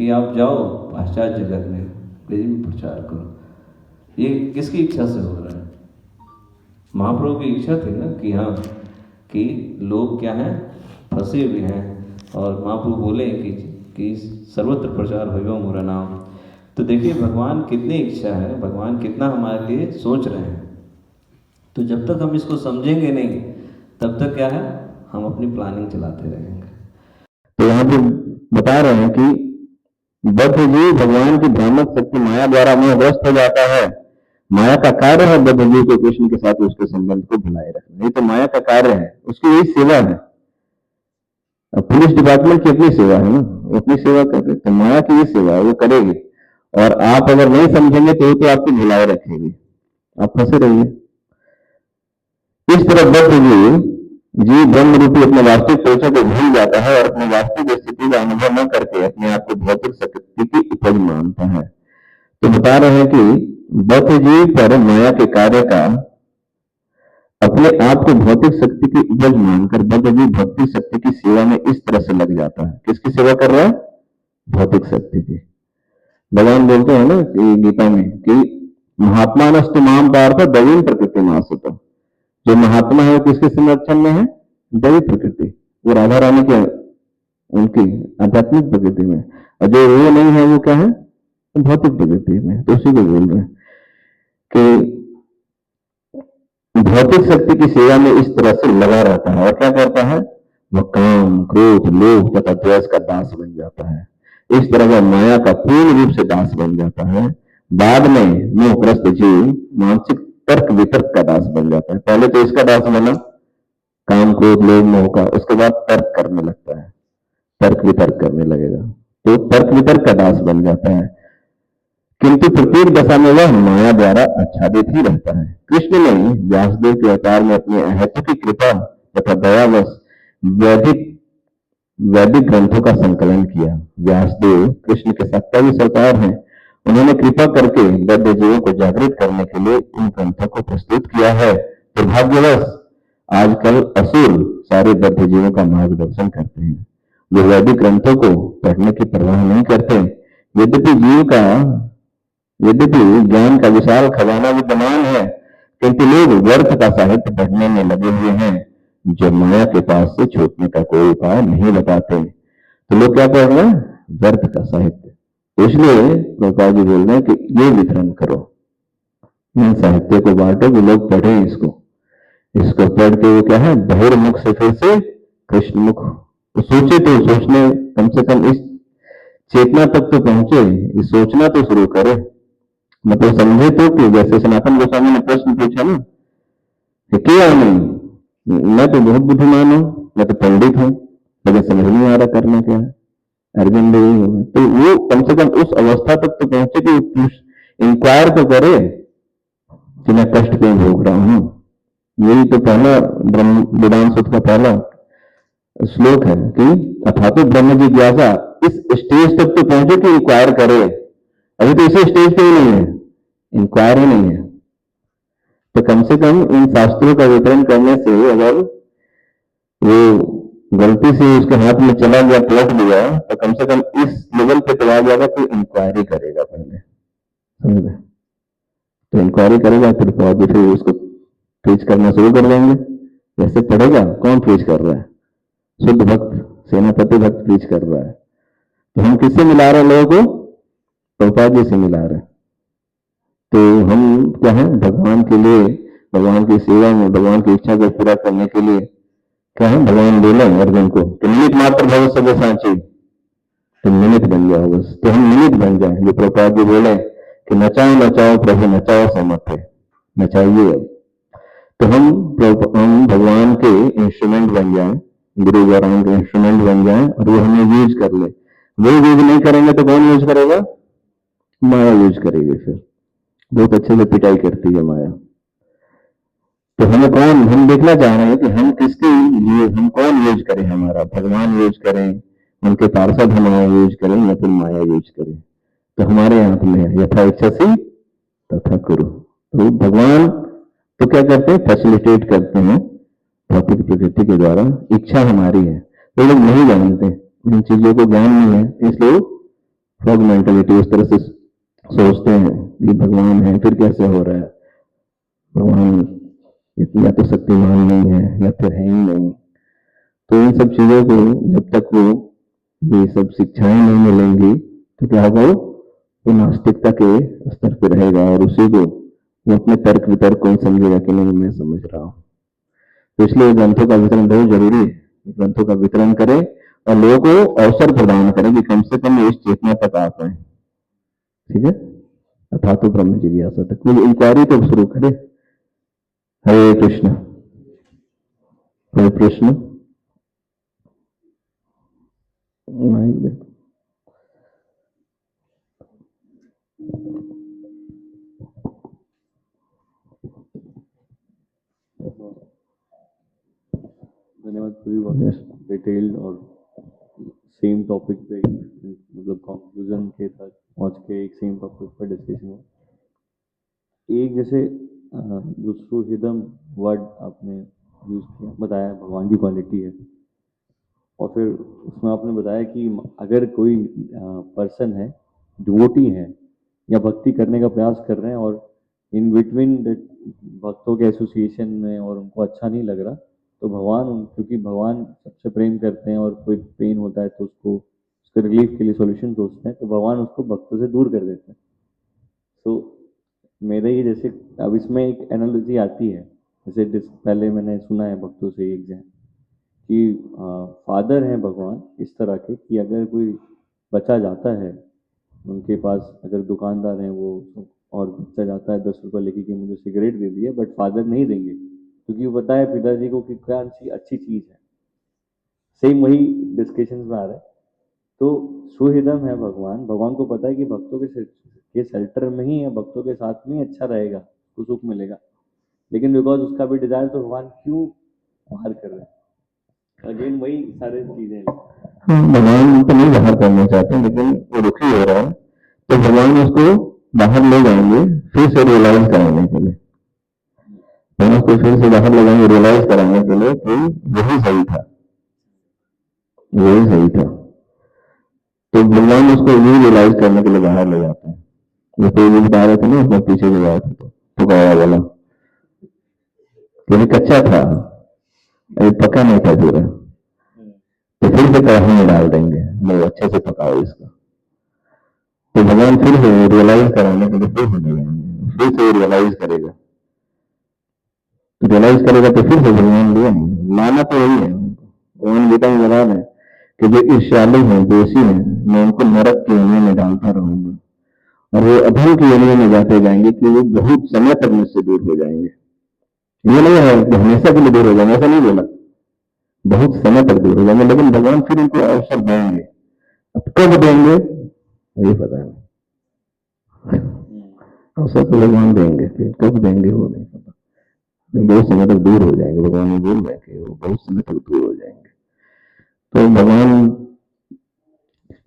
कि आप जाओ पाश्चात्य जगत में वेद में प्रचार करो। ये किसकी इच्छा से हो रहा है? महाप्रभु की इच्छा थी ना कि हाँ, कि लोग क्या हैं, फंसे हुए हैं, और महाप्रभु बोले कि सर्वत्र प्रचार होगा मोरा नाम। तो देखिए भगवान कितनी इच्छा है, भगवान कितना हमारे लिए सोच रहे हैं। तो जब तक हम इसको समझेंगे नहीं, तब तक क्या है, हम अपनी प्लानिंग चलाते रहेंगे। तो यहाँ पे बता रहे हैं कि बद्ध जीव भगवान की भ्रामक शक्ति माया द्वारा मोहग्रस्त हो जाता है। माया का कार्य है बद्ध जीव को कृष्ण के साथ उसके संबंध को बनाए रखना। ये तो माया का कार्य है, उसकी यही सेवा है। अब पुलिस डिपार्टमेंट की अपनी सेवा है ना, वो अपनी सेवा कर रहे, तो माया की ये सेवा है, वो करेगी। और आप अगर नहीं समझेंगे तो आपकी भुलाए रखेगी, आप फंसे रहिए। इस तरह बद्ध जीव ब्रह्म रूपी अपने वास्तविक परिचय को भूल जाता है और अपने वास्तविक स्थिति का अनुभव न करके अपने आप को भौतिक शक्ति की उपज मानता है। तो बता रहे हैं कि बद्ध जीव पर माया के कार्य का अपने आप को भौतिक शक्ति की उपज मानकर बद्ध जीव भक्ति शक्ति की सेवा में इस तरह से लग जाता है। किसकी सेवा कर रहा है? भौतिक शक्ति की। भगवान बोलते हैं ना कि गीता में कि महात्मा नस्तु माम पार्थ दैवीं प्रकृति मासुत। जो महात्मा है वो किसके संरक्षण में है? दैवी प्रकृति, वो राधा रानी के उनकी आध्यात्मिक प्रकृति में। और जो वो नहीं है वो क्या है? भौतिक प्रकृति में। तो उसी को बोल रहे हैं कि भौतिक शक्ति की सेवा में इस तरह से लगा रहता है। और क्या करता है? वह काम, क्रोध, लोभ तथा द्वेष का दास बन जाता है। इस तरह वह माया का पूर्ण रूप से दास बन जाता है। बाद में मोहग्रस्त जीव मानसिक तर्क वितर्क का दास बन जाता है। पहले तो इसका दास बना, काम, क्रोध, लोभ, मोह का, उसके बाद तर्क करने लगता है, तर्क वितर्क करने लगेगा, तो तर्क वितर्क का दास बन जाता है। किंतु प्रत्येक दशा में वह माया द्वारा आच्छादित ही रहता है। कृष्ण ने व्यासदेव के अवतार में अपनी अहेतु की कृपा तथा दयावश वैदिक ग्रंथों का संकलन किया। व्यासदेव कृष्ण के 27 अवतार हैं। उन्होंने कृपा करके बद्ध जीवों को जागृत करने के लिए उन ग्रंथों को प्रस्तुत किया है। दुर्भाग्यवश आजकल असुर सारे बद्ध जीवों का मार्गदर्शन करते हैं, जो वैदिक ग्रंथों को पढ़ने की परवाह नहीं करते। यद्यपि ज्ञान का विशाल खजाना विद्यमान है, किंतु लोग व्यर्थ का साहित्य पढ़ने में लगे हुए हैं, जो माया के पास से छूटने का कोई उपाय नहीं बताते। तो लोग क्या पढ़ रहे हैं? व्यर्थ का साहित्य। तो इसलिए प्रभुपाद जी बोल रहे हैं कि ये वितरण करो, इन साहित्य को बांटो कि लोग पढ़े इसको पढ़ के वो क्या है, बहिर्मुख से फिर से कृष्णमुख तो सोचे, तो सोचने कम से कम इस चेतना तक तो पहुंचे, इस सोचना तो शुरू करे, मतलब समझे तो कि जैसे सनातन गोस्वामी ने प्रश्न पूछा ना कि क्या नहीं, मैं तो बहुत बुद्धिमान हूं, मैं तो पंडित हूं, लेकिन समझ नहीं आ रहा करना क्या है, अर्जुन भी हो। तो वो कम से कम उस अवस्था तक तो पहुंचे कि इंक्वायर तो करे कि मैं कष्ट क्यों भोग रहा हूं। यही तो पहला ब्रह्म वेदांत सूत्र का पहला श्लोक है कि अथातो ब्रह्म जिज्ञासा। इस स्टेज तक तो पहुंचे कि इंक्वायर करे। अभी तो इसी स्टेज पे ही नहीं है, इंक्वायर ही नहीं है। तो कम से कम इन शास्त्रों का वितरण करने से अगर वो गलती से उसके हाथ में चला गया, पलट गया, तो कम से कम इस लेवल पे तो आ जाएगा कि इंक्वायरी करेगा पहले, समझ गए? तो इंक्वायरी करेगा, फिर उसको प्रीच करना शुरू कर देंगे। वैसे पढ़ेगा, कौन प्रीच कर रहा है? शुद्ध भक्त, सेनापति भक्त प्रीच कर रहा है। तो हम किससे मिला रहे हैं लोगों को? प्रभुपाद जी से मिला रहे हैं। तो हम क्या है, भगवान के लिए, भगवान की सेवा में, भगवान की इच्छा को पूरा करने के लिए क्या है, भगवान बोले अर्जुन को कि निमित मात्र भगवत सब सांची, तुम निमित बन जाओ बस। तो हम निमित बन जाए। जो प्रभुपाद जी बोले कि नचाओ नचाओ प्रभु नचाओ समर्थ, नचाइए। अब तो हम भगवान के इंस्ट्रूमेंट बन जाए, गुरु गौरांग के इंस्ट्रूमेंट बन जाए, और वो हमें यूज कर ले। वो यूज नहीं करेंगे तो कौन यूज करेगा? माया यूज करेगी। फिर बहुत अच्छे से पिटाई करती है माया। तो हम देखना चाह रहे हैं कि हम किसके लिए, हम कौन यूज करें? हमारा भगवान यूज करें, उनके पार्षद हमारा यूज करें, या फिर माया यूज करें? तो हमारे हाथ में है, यथा इच्छा से तथा करो। तो भगवान तो क्या करते हैं? फैसिलिटेट करते हैं भौतिक प्रकृति के द्वारा। इच्छा हमारी है, तो लोग नहीं जानते, इन चीजों को ज्ञान नहीं है, इसलिए फॉग मेंटेलिटी, उस तरह से सोचते हैं कि भगवान है फिर कैसे हो रहा है, भगवान इतना या तो शक्तिमान नहीं है या फिर है ही नहीं। तो इन सब चीजों को जब तक वो ये सब शिक्षाएं नहीं मिलेंगी तो क्या होगा, वो नास्तिकता के स्तर पर रहेगा और उसी को वो अपने तर्क वितर्क को समझेगा कि नहीं मैं समझ रहा हूँ। तो इसलिए ग्रंथों का वितरण बहुत जरूरी है, ग्रंथों का वितरण करें और लोगों को अवसर प्रदान करें कि कम से कम इस चेतना तक आ पाए। ठीक है, अथा तो ब्रह्म जिज्ञासा तक वो इंक्वायरी तो शुरू करें। हरे कृष्ण। कोई प्रश्न? नहीं। धन्यवाद, पूरी बात डिटेल्ड और सेम टॉपिक पे मतलब कंक्लूजन के तक पहुंच के एक सेम टॉपिक पर डिस्कशन हुआ। एक जैसे दूसरो हिदम वर्ड आपने यूज किया, बताया भगवान की क्वालिटी है, और फिर उसमें आपने बताया कि अगर कोई पर्सन है, डिवोटी है या भक्ति करने का प्रयास कर रहे हैं और इन बिटवीन भक्तों के एसोसिएशन में और उनको अच्छा नहीं लग रहा, तो भगवान, क्योंकि भगवान सबसे प्रेम करते हैं और कोई पेन होता है तो उसको उसके रिलीफ के लिए सॉल्यूशन सोचते हैं, तो भगवान उसको भक्तों से दूर कर देते हैं। तो मेरे ये जैसे अब इसमें एक एनालॉजी आती है, जैसे पहले मैंने सुना है भक्तों से एक जन कि फादर हैं भगवान इस तरह के कि अगर कोई बच्चा जाता है उनके पास, अगर दुकानदार हैं वो, और बच्चा जाता है 10 रुपये लेके कि मुझे सिगरेट दे दिए, बट फादर नहीं देंगे क्योंकि वो पता है पिताजी को कि क्या अच्छी चीज़ है। सेम वही डिस्कशन में आ रहा है। तो सुहृदम है भगवान, भगवान को पता है कि भक्तों के शेल्टर में ही है, भक्तों के साथ में ही अच्छा रहेगा, उसको सुख मिलेगा, लेकिन बिकॉज उसका भी डिजायर, तो भगवान क्यों बाहर कर रहे हैं? अगेन वही सारे चीजें। भगवान तो नहीं बाहर करना चाहते, लेकिन वो दुखी हो रहा है तो भगवान उसको बाहर ले जाएंगे फिर से रियलाइज कराने के लिए। भगवान उसको फिर से बाहर ले जाएंगे रियलाइज कराने के लिए कि यही सही था, यही सही था। तो भगवान उसको यही रियलाइज करने के लिए बाहर ले जाते हैं। जैसे ये बता रहे थे ना, उसमें पीछे जो आया था तो गया बोला कि कच्चा था, अभी पका नहीं था पूरा, तो फिर से कढ़ाई में डाल देंगे, लोग अच्छे से पकाओ इसको। तो भगवान फिर से रियलाइज कराने के लिए फिर से जाएंगे, फिर से रियलाइज करेगा, तो रियलाइज करेगा तो फिर से भगवान ले आएंगे। माना तो यही है, भगवान गीता में बता रहे कि जो ईर्ष्यालु है, दोषी है, मैं उनको नरक की योनि में डालता रहूंगा और वो अधर्म की योनि में जाते जाएंगे कि वो बहुत समय तक मुझसे दूर हो जाएंगे। ये नहीं है कि हमेशा के लिए दूर हो जाएंगे, ऐसा नहीं बोला, बहुत समय तक दूर हो जाएंगे, लेकिन भगवान फिर उनको अवसर देंगे। अब कब देंगे ये पता नहीं, अवसर तो भगवान देंगे, फिर कब देंगे वो नहीं पता। बहुत समय तक दूर हो जाएंगे, भगवान ये बोल रहे हैं कि वो बहुत समय तक दूर हो जाएंगे। तो भगवान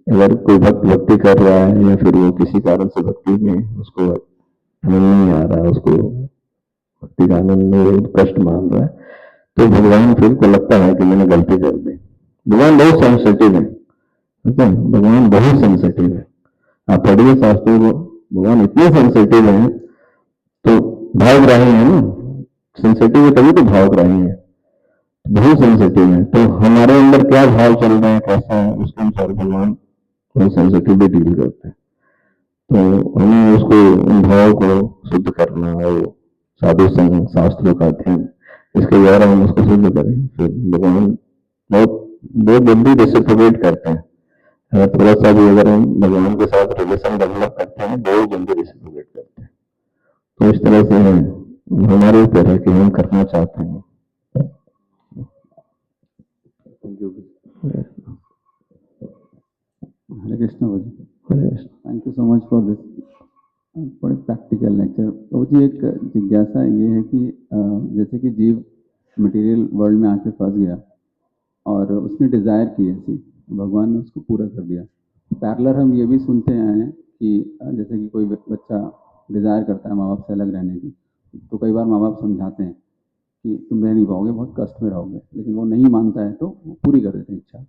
अगर कोई भक्त भक्ति कर रहा है या फिर वो किसी कारण से भक्ति में उसको आनंद नहीं आ रहा है, उसको भक्ति का आनंद में कष्ट मान रहा है, तो भगवान फिर को लगता है कि मैंने गलती कर दी। भगवान बहुत सेंसिटिव है, भगवान बहुत सेंसिटिव है। आप पढ़िए शास्त्रों को, भगवान इतने सेंसिटिव है, तो भावग्राही है ना, सेंसिटिव है तभी तो भावग्राही है, बहुत सेंसिटिव है। तो हमारे अंदर क्या भाव चल रहे हैं, कैसा है, उसके अनुसार भगवान बहुत सेंसिटिवली डील करते हैं। तो हमें उसको, उन भाव को शुद्ध करना और साधु संग शास्त्रों का अध्ययन, इसके द्वारा हम उसको शुद्ध करें, फिर भगवान बहुत बहुत जल्दी रेसिप्रोकेट करते हैं। अगर थोड़ा सा भी अगर हम भगवान के साथ रिलेशन डेवलप करते हैं, बहुत जल्दी रेसिप्रोकेट करते हैं। तो इस तरह से हमारे ऊपर है कि हम करना चाहते हैं। हरे कृष्ण भाजी, thank you so much for this बड़े प्रैक्टिकल लेक्चर। तो जी एक जिज्ञासा ये है कि जैसे कि जीव मटेरियल वर्ल्ड में आके फंस गया और उसने डिज़ायर की ऐसी, भगवान ने उसको पूरा कर दिया। पैरेलल हम ये भी सुनते आए हैं कि जैसे कि कोई बच्चा डिज़ायर करता है माँ बाप से अलग रहने की, तो कई बार माँ बाप समझाते हैं कि तुम रह नहीं पाओगे, बहुत कष्ट में रहोगे, लेकिन वो नहीं मानता है तो वो पूरी कर देते हैं इच्छा।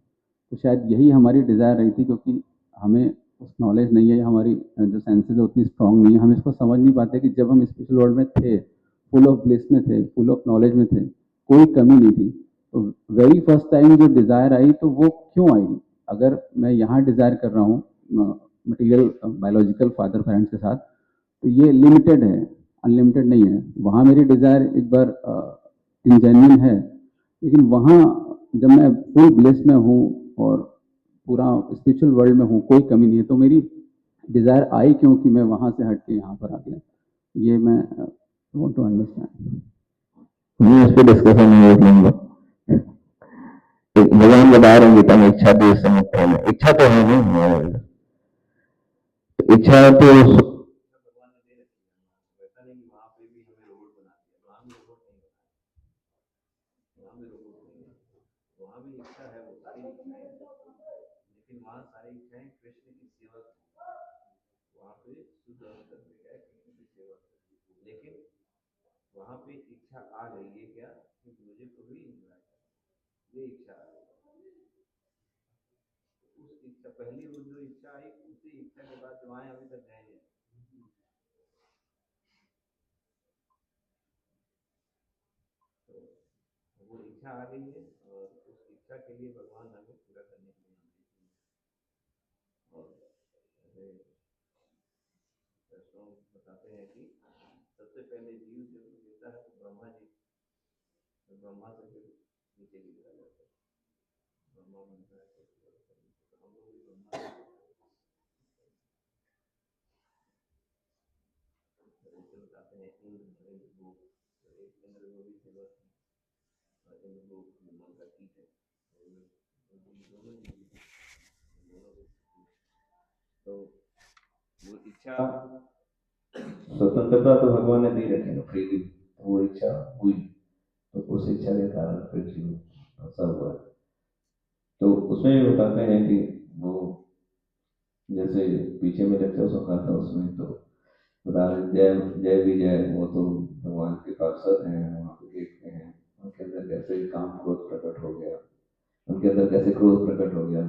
तो शायद यही हमारी डिज़ायर रही थी, क्योंकि हमें नॉलेज नहीं है, हमारी जो सेंसेस उतनी स्ट्रांग नहीं है, हम इसको समझ नहीं पाते कि जब हम स्पिरिचुअल वर्ल्ड में थे, फुल ऑफ ब्लिस में थे, फुल ऑफ नॉलेज में थे, कोई कमी नहीं थी, तो वेरी फर्स्ट टाइम जो डिज़ायर आई तो वो क्यों आई? अगर मैं यहाँ डिज़ायर कर रहा हूँ मटेरियल बायोलॉजिकल फादर पेरेंट्स के साथ, तो ये लिमिटेड है, अनलिमिटेड नहीं है। वहाँ मेरी डिज़ायर एक बार इंजेन्युइन है, लेकिन वहाँ जब मैं फुल ब्लिस में हूँ और पूरा स्पिरिचुअल वर्ल्ड में हूँ, कोई कमी नहीं है, तो मेरी डिज़ायर आई क्यों कि मैं वहाँ से हट के यहाँ पर आ गया? ये मैं वांट टू अंडरस्टैंड। इस पे डिस्कशन नहीं लूंगा। भगवान बता रहे हैं गीता में इच्छा देश से मुक्त होना, इच्छा तो है नहीं, इच्छा तो वहां पे इच्छा आ गई है क्या कि मुझे को भी एंजॉय करना, ये इच्छा आ गई। उस इच्छा पहली वो जो इच्छा आई, उसी इच्छा के बाद जो आए अभी तक गए हैं, तो वो इच्छा आ गई है और उस इच्छा के लिए भगवान हमें पूरा करने के लिए और बताते हैं कि सबसे पहले जीव जब देता है तो ब्रह्मा जी, तो ब्रह्मा से फिर नीचे गिरा जाता है, ब्रह्मा बनता है तो हम लोग भी ब्रह्मा बताते हैं इंद्र गोप, एक इंद्र को भी सेवा और इंद्र गोप मन का ठीक है, तो वो इच्छा स्वतंत्रता तो भगवान ने दी रखी ना, फ्रीली, तो वो इच्छा हुई, तो उस इच्छा के कारण फिर जीव फंसा हुआ है। तो उसमें भी बताते हैं कि वो जैसे पीछे में लेक्चर सुना था उसमें, तो बता रहे जय जय विजय, वो तो भगवान के पार्षद हैं, वहाँ पे देखते हैं उनके अंदर कैसे काम क्रोध प्रकट हो गया, उनके अंदर कैसे क्रोध प्रकट हो गया,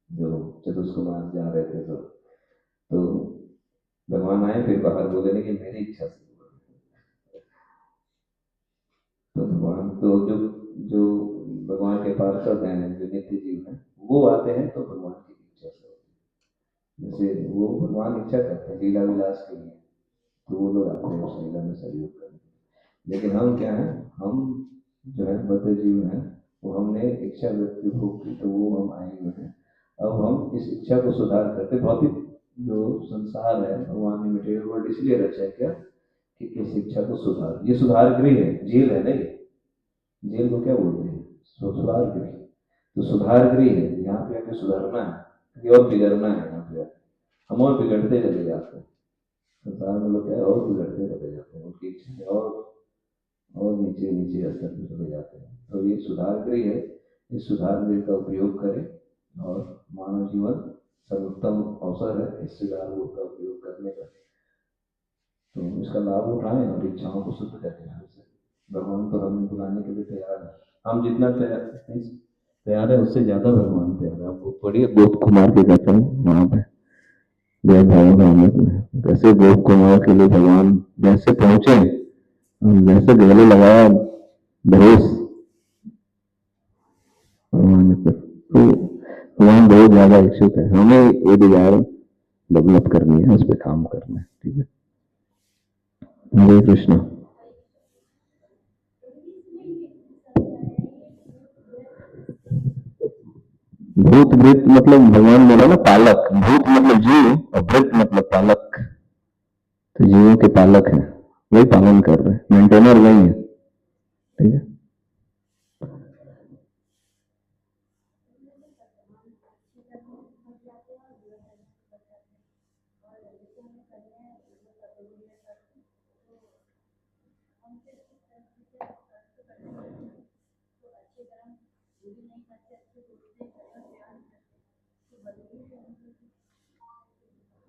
जो चतुष्कुमार जा रहे थे तो भगवान आए फिर बाहर बोले नहीं कि मेरी इच्छा से, तो भगवान तो जो जो भगवान के पार्षद हैं, जो नित्य जीव हैं, वो आते हैं तो भगवान की इच्छा से होती है। जैसे वो भगवान इच्छा करते हैं लीला विलास के लिए, तो वो लोग आते हैं उस लीला में सहयोग करने, लेकिन हम क्या है, हम जो है बद्ध जीव हैं, वो हमने इच्छा व्यक्ति भोग की, तो वो हम आए हुए हैं। अब हम इस इच्छा को सुधार करते, भौतिक जो संसार है भगवान ने मटेरियल वर्ल्ड इसलिए रचा है क्या कि इस इच्छा को सुधार, ये सुधार गृह है, जेल है नहीं, जेल को क्या बोलते हैं, सुधार गृह, तो सुधार गृह है, यहाँ पे आके सुधारना है, और बिगड़ना है, यहाँ पे हम और बिगड़ते चले जाते हैं, संसार में लोग क्या है और बिगड़ते चले जाते हैं, उनकी इच्छा और नीचे नीचे स्तर पर चले जाते हैं। तो ये सुधार गृह है, इस सुधार गृह का उपयोग करें और मानव जीवन सर्वोत्तम अवसर है इस सुधार गृह का उपयोग करने का, तो इसका लाभ उठाएं और इच्छाओं को शुद्ध करें। भगवान तो हमें बुलाने के लिए तैयार है, हम जितना तैयार है उससे ज्यादा भगवान तैयार है। आपको पढ़िए गोप कुमार के कथन वहां पे जय भागवत में, कैसे गोप कुमार के लिए भगवान जैसे पहुंचे, जैसे गले लगाया भरोस भगवान ने, तो भगवान बहुत ज्यादा इच्छुक है, हमें ये डिजायर डेवलप करनी है, उस पर काम करना है। ठीक है, हरे कृष्ण। भूत वृत्त मतलब भगवान बोला ना पालक, भूत मतलब जीव और वृत्त मतलब पालक, तो जीवों के पालक हैं, वही पालन कर रहे हैं, मेंटेनर वही है। ठीक है,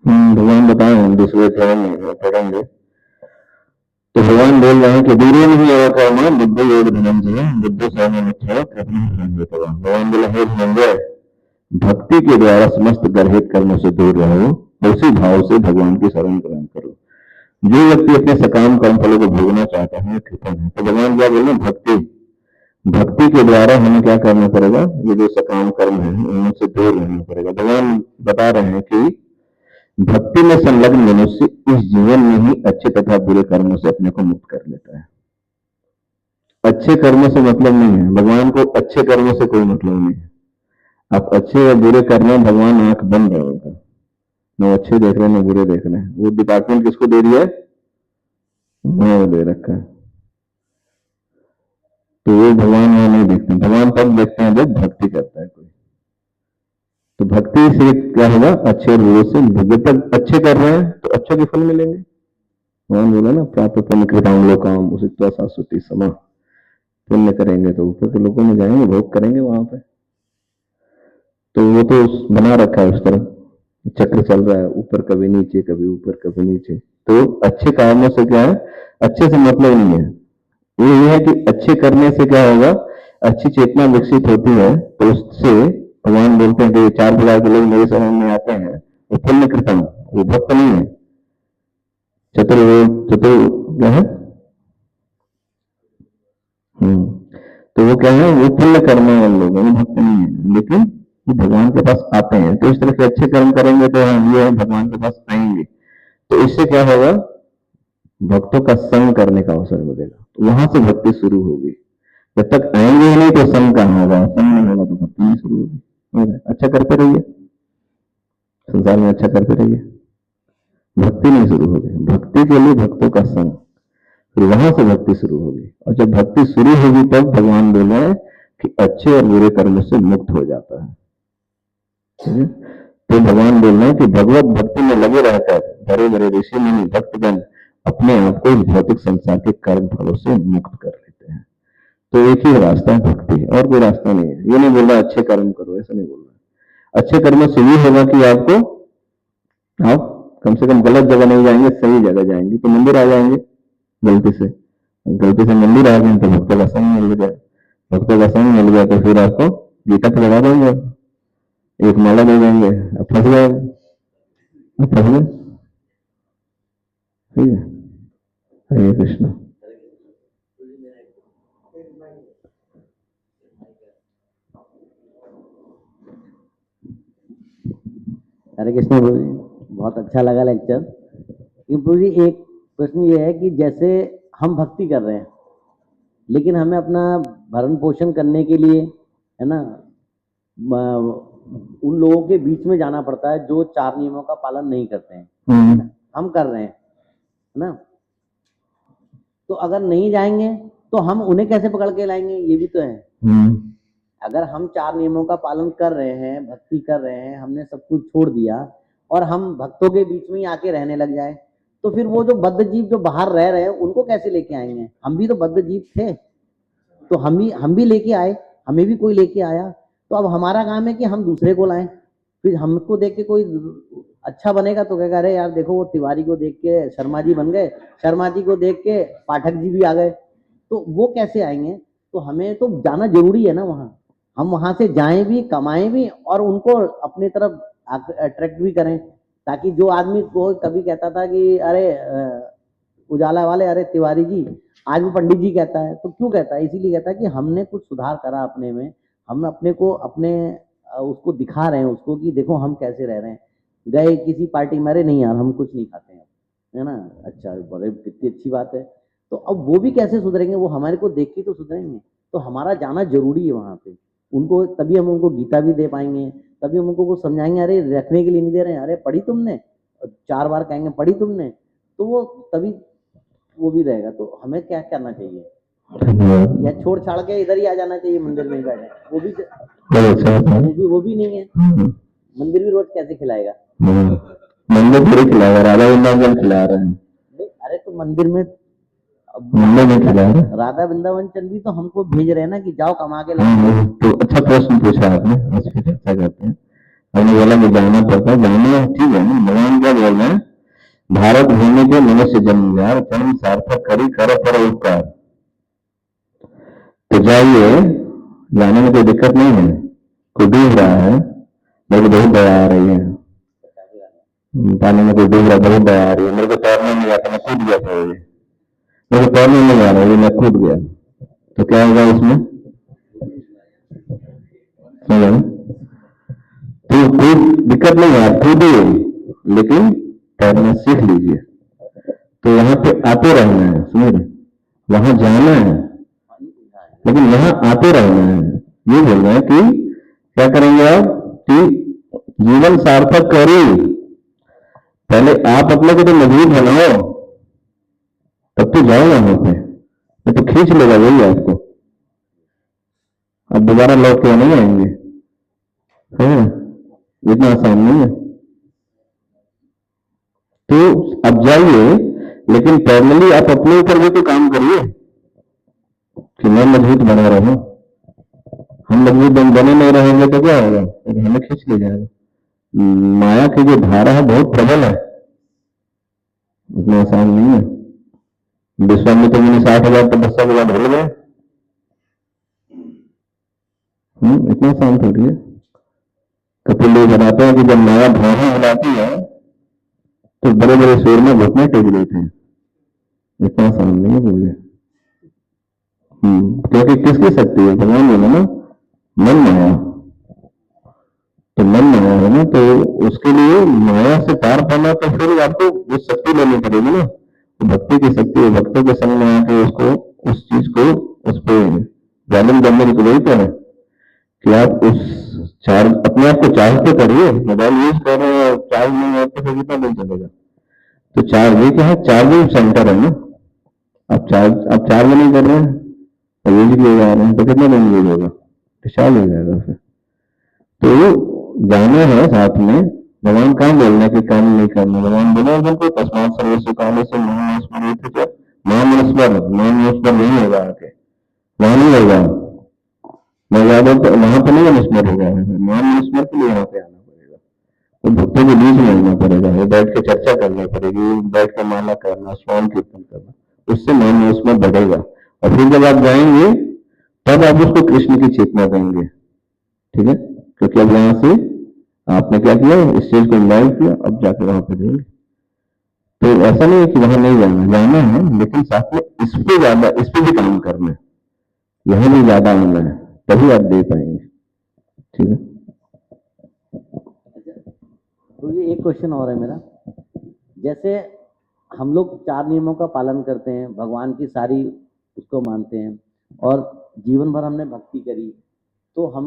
भगवान बताए हम दूसरे अध्याय में पढ़ेंगे, तो भगवान बोल रहे हैं कि दूर नहीं है कर्म बुद्ध योग धनंजय बुद्ध स्वामी मित्र भगवान बोला हे धनंजय, भक्ति के द्वारा समस्त गर्हित कर्मों से दूर रहो, उसी भाव से भगवान की शरण ग्रहण करो। जो व्यक्ति अपने सकाम कर्म फलों को भोगना चाहता है कृपण है। तो भगवान क्या बोल रहे हैं? भक्ति, भक्ति के द्वारा हमें क्या करना पड़ेगा? ये जो सकाम कर्म है उनसे दूर रहना पड़ेगा। भगवान बता रहे हैं कि भक्ति में संलग्न मनुष्य इस जीवन में ही अच्छे तथा बुरे कर्मों से अपने को मुक्त कर लेता है। अच्छे कर्मों से मतलब नहीं है, भगवान को अच्छे कर्मों से कोई मतलब नहीं है। आप अच्छे या बुरे करना, भगवान आंख बंद रहेगा, न अच्छे देख रहे हैं न बुरे देख रहे हैं। वो डिपार्टमेंट किसको दे दिया है? मैं दे रखा है। तो वो भगवान वहां नहीं देखते, भगवान तब देखते हैं जब भक्ति करता है कोई। तो भक्ति से क्या होगा? अच्छे और बुरे से, जब तक अच्छे कर रहे हैं तो अच्छे के फल मिलेंगे। भगवान बोला ना, प्राप्त पुण्य कृताम लोकाम उसित्वा शाश्वती समा। पुण्य करेंगे तो ऊपर के लोगों में जाएंगे, भोग करेंगे वहां पे। तो वो तो बना रखा है, उस तरह चक्र चल रहा है, ऊपर कभी नीचे, कभी ऊपर कभी नीचे। तो अच्छे कामों से क्या है? अच्छे से मतलब नहीं है। ये है कि अच्छे करने से क्या होगा? अच्छी चेतना विकसित होती है। तो उससे भगवान बोलते हैं कि 4 प्रकार के लोग मेरे शरण में आते हैं, वो पुण्य कृतम, वो भक्त नहीं है। चतुर क्या है? तो वो क्या है? वो पुण्य करने वाले लोग हैं, भक्त नहीं है, लेकिन वो भगवान के पास आते हैं। तो इस तरह के अच्छे कर्म करेंगे तो हम ये भगवान के पास आएंगे। तो इससे क्या होगा? भक्तों का संग करने का अवसर मिलेगा। तो वहां से भक्ति शुरू होगी। जब तक आएंगे ही नहीं तो संग कहां होगा? संग नहीं होगा तो भक्ति नहीं शुरू होगी। अच्छा करते रहिए, संसार में अच्छा करते रहिए, भक्ति नहीं शुरू होगी। भक्ति के लिए भक्तों का संग, फिर वहां से भक्ति शुरू होगी। और जब भक्ति शुरू होगी तब भगवान बोल रहे हैं कि अच्छे और बुरे कर्मों से मुक्त हो जाता है। तो भगवान बोल रहे हैं कि भगवत भक्ति में लगे रहकर बड़े बड़े ऋषि मुनि भक्तगण अपने आप को इस भौतिक संसार के कर्म फलों से मुक्त कर लेते हैं। तो एक ही रास्ता है भक्ति, और कोई रास्ता नहीं है। ये नहीं बोल रहा अच्छे कर्म करो, ऐसा नहीं बोल रहा। अच्छे कर्मों से ये होगा कि आप कम से कम गलत जगह नहीं जाएंगे, सही जगह जाएंगे। तो मंदिर आ जाएंगे गलती से मंदिर आ गए तो भक्तों का संग मिल गया। भक्तों का संग मिल गया तो फिर आपको गीता पे लगा देंगे, एक माला दे देंगे, अब फंस गए, ठीक है। हरे कृष्ण। हरे कृष्ण प्रभु जी, बहुत अच्छा लगा लेक्चर। ये प्रभु जी एक प्रश्न ये है कि जैसे हम भक्ति कर रहे हैं, लेकिन हमें अपना भरण पोषण करने के लिए, है ना, उन लोगों के बीच में जाना पड़ता है जो 4 नियमों का पालन नहीं करते हैं। हम कर रहे हैं, है ना, तो अगर नहीं जाएंगे तो हम उन्हें कैसे पकड़ के लाएंगे? ये भी तो है। अगर हम 4 नियमों का पालन कर रहे हैं, भक्ति कर रहे हैं, हमने सब कुछ छोड़ दिया और हम भक्तों के बीच में ही आके रहने लग जाए, तो फिर वो जो बद्ध जीव जो बाहर रह रहे हैं उनको कैसे लेके आएंगे? हम भी तो बद्ध जीव थे, तो हम भी लेके आए, हमें भी कोई लेके आया। तो अब हमारा काम है कि हम दूसरे को लाएं। फिर हमको देख के कोई अच्छा बनेगा तो कहेगा अरे यार देखो वो तिवारी को देख के शर्मा जी बन गए, शर्मा जी को देख के पाठक जी भी आ गए, तो वो कैसे आएंगे? तो हमें तो जाना जरूरी है ना वहाँ। हम वहां से जाएं भी, कमाएं भी और उनको अपनी तरफ अट्रैक्ट भी करें, ताकि जो आदमी को कभी कहता था कि अरे उजाला वाले, अरे तिवारी जी, आज वो पंडित जी कहता है। तो क्यों कहता है? इसीलिए कहता है कि हमने कुछ सुधार करा अपने में, हम अपने को उसको दिखा रहे हैं उसको कि देखो हम कैसे रह रहे हैं। गए किसी पार्टी में, अरे नहीं यार हम कुछ नहीं खाते हैं, है ना, अच्छा बड़े कितनी अच्छी बात है। तो अब वो भी कैसे सुधरेंगे? वो हमारे को देख के तो सुधरेंगे। तो हमारा जाना जरूरी है वहां पे उनको, तभी हम उनको गीता भी दे पाएंगे, तभी हम उनको कुछ समझाएंगे। अरे रखने के लिए नहीं दे रहे हैं, अरे पढ़ी तुमने, 4 बार कहेंगे पढ़ी तुमने, तो वो तभी वो भी रहेगा। तो हमें क्या करना चाहिए? या छोड़ छाड़ के इधर ही आ जाना चाहिए, मंदिर में ही बैठे? वो भी नहीं है। मंदिर भी रोज कैसे खिलाएगा? मंदिर थोड़ी खिलाएगा, राधा वृंदावन खिला रहे हैं। अरे तो मंदिर में राधा वृंदावन चल भी तो हमको भेज रहे हैं ना कि जाओ कमा के लाओ। तो अच्छा प्रश्न पूछा आपने, उस पर चर्चा करते हैं। हमने बोला कि जाना पड़ता है, जाना ठीक है ना। भगवान क्या बोल रहे हैं? भारत भूमि के मनुष्य जन्म यार, जन्म सार्थक करी कर पर उपकार। तो जाइए, जाने में कोई दिक्कत नहीं है। कोई डूब रहा है मेरे को बहुत दया आ रही है, पानी में कोई डूब रहा, बहुत दया आ रही है, मेरे को तैरने नहीं आता, मैं कूद गया था, ये मेरे को तैरने नहीं आ रहा है, मैं कूद गया, तो क्या होगा इसमें? समझ में? तो कोई दिक्कत नहीं है, कूदिए, लेकिन तैरना सीख लीजिए। तो यहाँ पे आते रहना है, समझ रहे? वहां जाना है, लेकिन यहाँ आते रहना है। ये बोल रहे हैं कि क्या करेंगे आप कि जीवन सार्थक करिए, पहले आप अपने को तो मजबूत बनाओ, तब तो जाओ वहां पे, नहीं तो खींच लेगा वही आपको, अब दोबारा लौट के नहीं आएंगे, है इतना आसान नहीं है। तो अब जाइए, लेकिन पैरेलली आप अपने ऊपर भी तो काम करिए कि मैं मजबूत बना रहूं। हम मजबूत बने नहीं रहेंगे तो क्या होगा? तो हमें खींच ले जाएगा। माया की जो धारा है बहुत प्रबल है, उतना आसान नहीं है। विश्वामित्र मुनि 60,000 तपस्या के बाद भूल गए, इतना आसान थोड़ी है। कपिल लोग बताते हैं कि जब माया भौहें हिलाती है तो बड़े बड़े शोर में घुटने टेक देते हैं, इतना आसान नहीं है बोले। क्योंकि किसकी शक्ति है? भगवान बोले ना, मन माया, तो मन माया है ना, तो उसके लिए माया से पार पाना तो फिर आपको वो शक्ति लेनी पड़ेगी ना, तो भक्ति की शक्ति है, भक्तों के संग में आके उसको, उस चीज को, उस पर जालिम करने की वही तो है कि आप उस चार्ज, अपने आप को चार्ज तो करिए। मोबाइल यूज कर रहे हैं, चार्ज नहीं है तो फिर कितना दिन चलेगा? तो चार्ज ये क्या है? चार्जिंग सेंटर है ना, आप चार्ज नहीं कर रहे हैं और यूज किए जा रहे हैं, तो कितना दिन यूज होगा? डिस्चार्ज हो जाएगा फिर। तो जाना है साथ में। भगवान कहाँ बोलने के काम नहीं करना, भगवान बोले उनको तस्मात सर्वस्व काले से महामनुस्मर नहीं होगा, आके वहां नहीं होगा, मैं ज्यादा तो वहां पर नहीं अनुस्मर होगा, महामनुस्मर के लिए यहाँ पे आना पड़ेगा, तो भक्तों के बीच में आना पड़ेगा, ये बैठ के चर्चा करनी पड़ेगी, बैठ के माला करना, स्वाम कीर्तन करना, उससे महामनुस्मर बढ़ेगा। और फिर जब आप जाएंगे तब आप उसको कृष्ण की चेतना देंगे, ठीक है? क्योंकि अब यहां से आपने क्या किया, इस चीज को इन्वाइट किया, अब जाके वहां पे देंगे। तो ऐसा नहीं है कि वहां नहीं जाना, जाना है, लेकिन साथ में इस पे ज्यादा, इस पे भी काम करना है, यहां भी ज्यादा आना है, तभी आप दे पाएंगे, ठीक है? तो ये एक क्वेश्चन और है मेरा, जैसे हम लोग 4 नियमों का पालन करते हैं, भगवान की सारी उसको मानते हैं, और जीवन भर हमने भक्ति करी, तो हम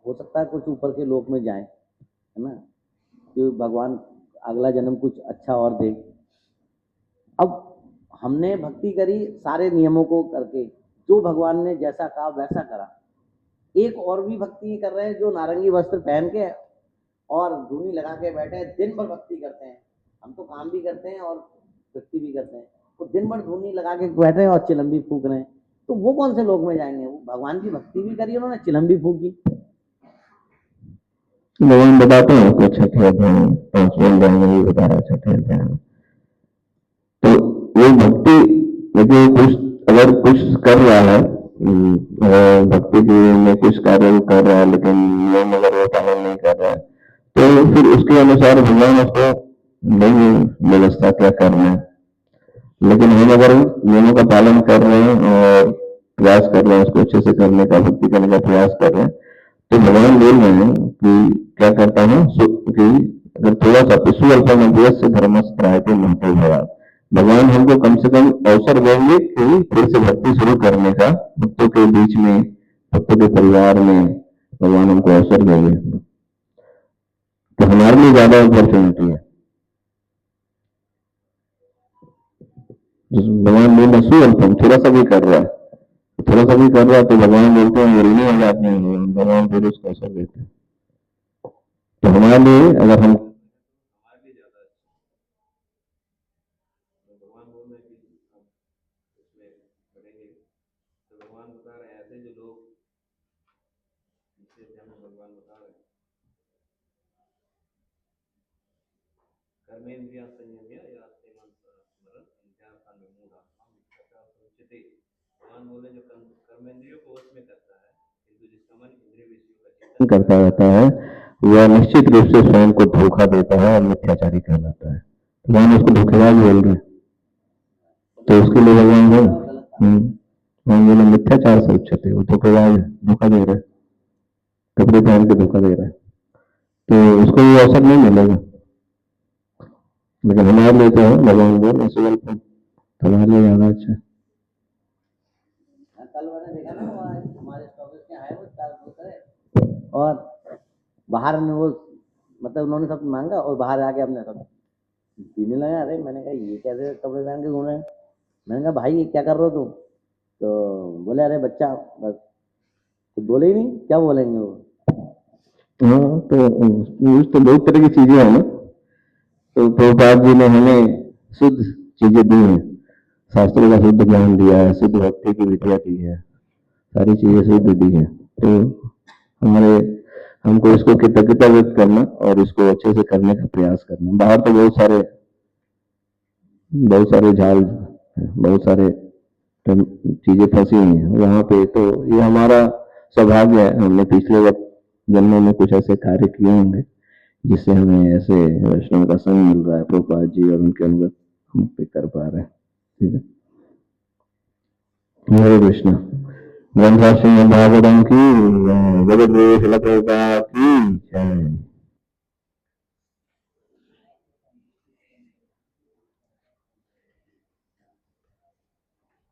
हो सकता है कुछ ऊपर के लोक में जाएं, है ना, कि भगवान अगला जन्म कुछ अच्छा और दे। अब हमने भक्ति करी सारे नियमों को करके, जो भगवान ने जैसा कहा वैसा करा, एक और भी भक्ति कर रहे हैं जो नारंगी वस्त्र पहन के और धूनी लगा के बैठे हैं, दिन भर भक्ति करते हैं। हम तो काम भी करते हैं और भक्ति भी करते हैं, तो दिन भर धूनी लगा के बैठे हैं और चिलम भी फूक रहे हैं, तो वो कौन से लोग में जाएंगे? वो भगवान की भक्ति भी करी उन्होंने, चिलम भी फूकी। भगवान बताते हैं उसको, छठे अध्याय 5वें अध्याय में भी बता रहा, छठे अध्याय में। तो ये भक्ति, यदि कुछ अगर कुछ कर रहा है, भक्ति के में कुछ कार्य कर रहा है, लेकिन नियम अगर वो पालन नहीं कर रहा है, तो फिर उसके अनुसार भगवान उसको देंगे व्यवस्था क्या करना है। लेकिन हम अगर नियमों का पालन कर रहे हैं और प्रयास कर रहे हैं उसको अच्छे से करने का, भक्ति करने का प्रयास कर रहे हैं, तो भगवान बोल रहे हैं कि क्या करता है कि अगर थोड़ा सा पिछू अल्पन से धर्मस्त्रायते महत्व भया, भगवान हमको कम से कम अवसर देंगे कि फिर से भक्ति शुरू करने का, भक्तों के बीच में, भक्तों के परिवार में भगवान हमको अवसर देंगे, तो हमारे लिए ज्यादा अपॉर्चुनिटी है। भगवान बोल रहे सुअल्पम, थोड़ा सा भी कर रहा है, थोड़ा सा भी कर रहा है, तो भगवान बोलते हैं ऋणी हो जाते हैं, भगवान फिर उसको अवसर देते हैं। तो हमारे लिए अगर हम कर्मेंद्रिया संयम्य या मन स्मरण इंद्रियार्थान विमूढ़ भगवान बोले जो कर्मेंद्रियों को वश में करता है, करता रहता है वह निश्चित रूप से स्वयं को धोखा देता है और मिथ्याचारी कहलाता है। तो भगवान उसको धोखेबाज बोल रहे हैं, तो उसके लिए भगवान बोल भगवान बोले मिथ्याचार से उच्चते, वो धोखेबाज है, धोखा दे रहा है, कपड़े पहन के धोखा दे रहा है, तो उसको वो अवसर नहीं मिलेगा। लेकिन हमारे लिए तो भगवान बोल सुबह हमारे लिए ज्यादा अच्छा है। कल मैंने देखा ना हमारे स्टॉपेज के आए वो 4 बोतलें और बाहर में वो मतलब उन्होंने सब मांगा और बाहर आके अपने सब पीने लगा। अरे मैंने कहा ये कैसे कपड़े पहन के घूम रहे हैं? मैंने कहा भाई ये क्या कर रहे हो तुम? तो बोले अरे बच्चा बस, तो बोले ही नहीं, क्या बोलेंगे वो? हाँ तो बहुत तरह की चीजें है ना। तो प्रभुपाद जी ने हमें शुद्ध चीजें दी हैं, शास्त्रों का शुद्ध ज्ञान दिया है, शुद्ध भक्ति की विद्या दी है, सारी चीजें शुद्ध दी है। तो हमको इसको कृतज्ञता व्यक्त करना और इसको अच्छे से करने का प्रयास करना। बाहर तो बहुत सारे झाल, बहुत सारे चीजें फंसी हुई हैं वहां पे। तो ये हमारा सौभाग्य है, हमने पिछले वक्त जन्मों में कुछ ऐसे कार्य किए होंगे जिससे हमें ऐसे वैष्णव का संग मिल रहा है। प्रभुपाद जी और उनके अनुगत हम पे कर पा रहे हैं। ठीक है, हरे कृष्ण। ग्रंथराज श्रीमद् भागवतम की, जगत गुरु श्रील प्रभुपाद की जय।